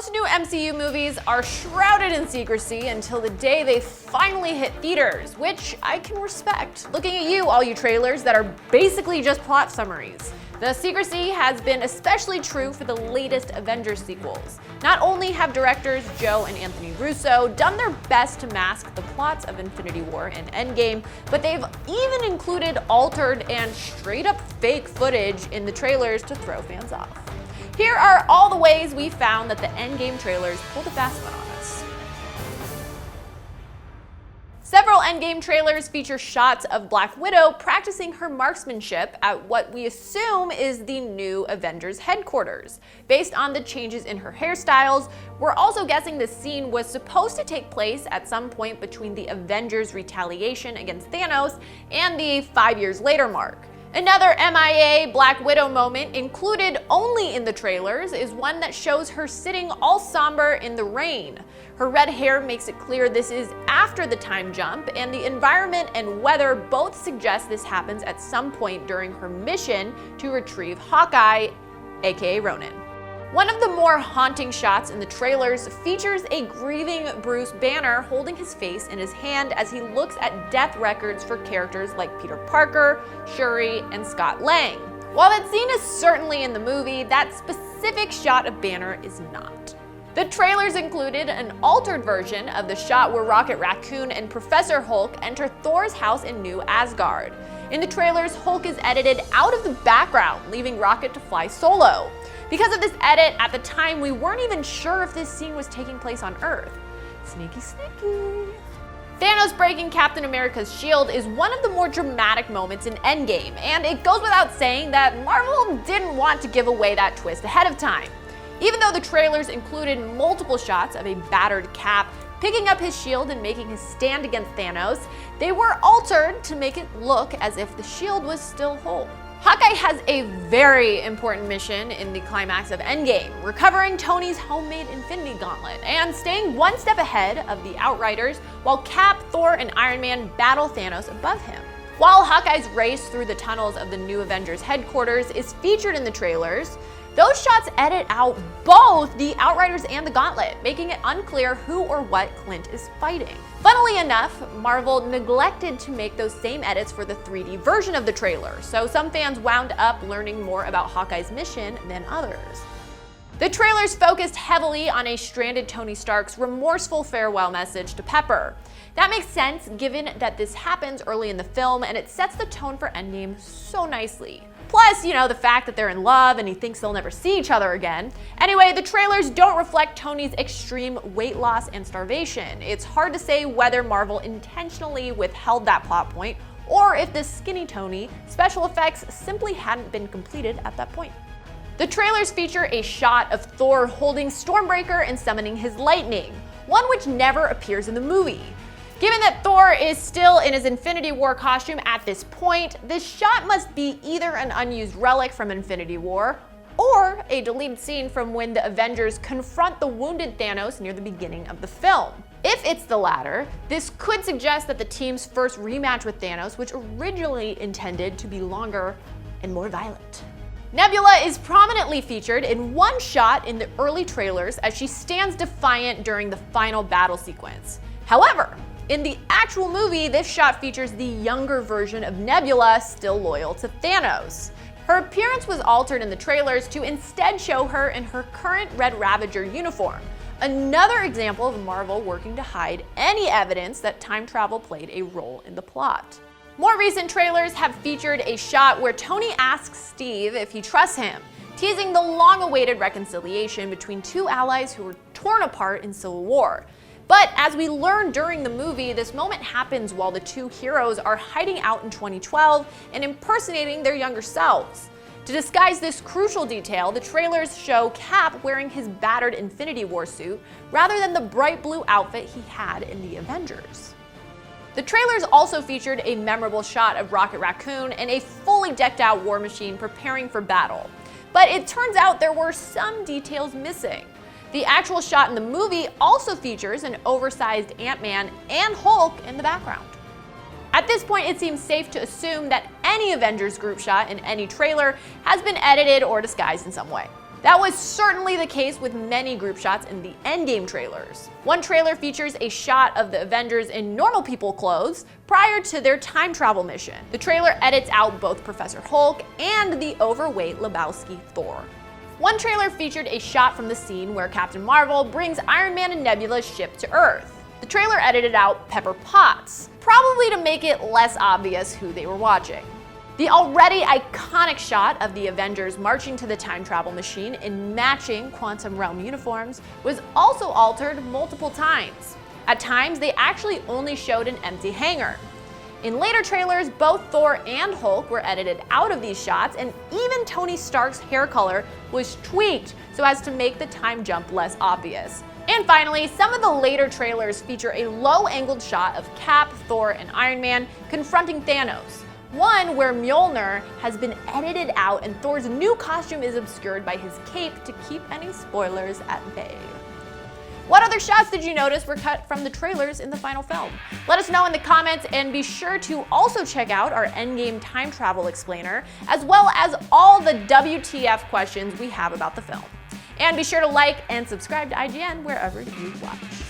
Most new MCU movies are shrouded in secrecy until the day they finally hit theaters, which I can respect. Looking at you, all you trailers that are basically just plot summaries. The secrecy has been especially true for the latest Avengers sequels. Not only have directors Joe and Anthony Russo done their best to mask the plots of Infinity War and Endgame, but they've even included altered and straight-up fake footage in the trailers to throw fans off. Here are all the ways we found that the Endgame trailers pulled a fast one on us. Several Endgame trailers feature shots of Black Widow practicing her marksmanship at what we assume is the new Avengers headquarters. Based on the changes in her hairstyles, we're also guessing the scene was supposed to take place at some point between the Avengers' retaliation against Thanos and the 5 years later mark. Another MIA Black Widow moment included only in the trailers is one that shows her sitting all somber in the rain. Her red hair makes it clear this is after the time jump, and the environment and weather both suggest this happens at some point during her mission to retrieve Hawkeye, aka Ronin. One of the more haunting shots in the trailers features a grieving Bruce Banner holding his face in his hand as he looks at death records for characters like Peter Parker, Shuri, and Scott Lang. While that scene is certainly in the movie, that specific shot of Banner is not. The trailers included an altered version of the shot where Rocket Raccoon and Professor Hulk enter Thor's house in New Asgard. In the trailers, Hulk is edited out of the background, leaving Rocket to fly solo. Because of this edit, at the time we weren't even sure if this scene was taking place on Earth. Sneaky, sneaky. Thanos breaking Captain America's shield is one of the more dramatic moments in Endgame, and it goes without saying that Marvel didn't want to give away that twist ahead of time. Even though the trailers included multiple shots of a battered Cap picking up his shield and making his stand against Thanos, they were altered to make it look as if the shield was still whole. Hawkeye has a very important mission in the climax of Endgame, recovering Tony's homemade Infinity Gauntlet and staying one step ahead of the Outriders while Cap, Thor, and Iron Man battle Thanos above him. While Hawkeye's race through the tunnels of the new Avengers headquarters is featured in the trailers, those shots edit out both the Outriders and the Gauntlet, making it unclear who or what Clint is fighting. Funnily enough, Marvel neglected to make those same edits for the 3D version of the trailer, so some fans wound up learning more about Hawkeye's mission than others. The trailers focused heavily on a stranded Tony Stark's remorseful farewell message to Pepper. That makes sense given that this happens early in the film and it sets the tone for Endgame so nicely. Plus, the fact that they're in love and he thinks they'll never see each other again. Anyway, the trailers don't reflect Tony's extreme weight loss and starvation. It's hard to say whether Marvel intentionally withheld that plot point or if the skinny Tony special effects simply hadn't been completed at that point. The trailers feature a shot of Thor holding Stormbreaker and summoning his lightning, one which never appears in the movie. Given that Thor is still in his Infinity War costume at this point, this shot must be either an unused relic from Infinity War or a deleted scene from when the Avengers confront the wounded Thanos near the beginning of the film. If it's the latter, this could suggest that the team's first rematch with Thanos, which originally intended to be longer and more violent. Nebula is prominently featured in one shot in the early trailers as she stands defiant during the final battle sequence. However, in the actual movie, this shot features the younger version of Nebula still loyal to Thanos. Her appearance was altered in the trailers to instead show her in her current Red Ravager uniform. Another example of Marvel working to hide any evidence that time travel played a role in the plot. More recent trailers have featured a shot where Tony asks Steve if he trusts him, teasing the long-awaited reconciliation between two allies who were torn apart in Civil War. But as we learned during the movie, this moment happens while the two heroes are hiding out in 2012 and impersonating their younger selves. To disguise this crucial detail, the trailers show Cap wearing his battered Infinity War suit rather than the bright blue outfit he had in the Avengers. The trailers also featured a memorable shot of Rocket Raccoon and a fully decked out War Machine preparing for battle. But it turns out there were some details missing. The actual shot in the movie also features an oversized Ant-Man and Hulk in the background. At this point, it seems safe to assume that any Avengers group shot in any trailer has been edited or disguised in some way. That was certainly the case with many group shots in the Endgame trailers. One trailer features a shot of the Avengers in normal people clothes prior to their time travel mission. The trailer edits out both Professor Hulk and the overweight Lebowski Thor. One trailer featured a shot from the scene where Captain Marvel brings Iron Man and Nebula's ship to Earth. The trailer edited out Pepper Potts, probably to make it less obvious who they were watching. The already iconic shot of the Avengers marching to the time travel machine in matching Quantum Realm uniforms was also altered multiple times. At times, they actually only showed an empty hangar. In later trailers, both Thor and Hulk were edited out of these shots, and even Tony Stark's hair color was tweaked so as to make the time jump less obvious. And finally, some of the later trailers feature a low-angled shot of Cap, Thor, and Iron Man confronting Thanos. One where Mjolnir has been edited out and Thor's new costume is obscured by his cape to keep any spoilers at bay. What other shots did you notice were cut from the trailers in the final film? Let us know in the comments, and be sure to also check out our Endgame time travel explainer, as well as all the WTF questions we have about the film. And be sure to like and subscribe to IGN wherever you watch.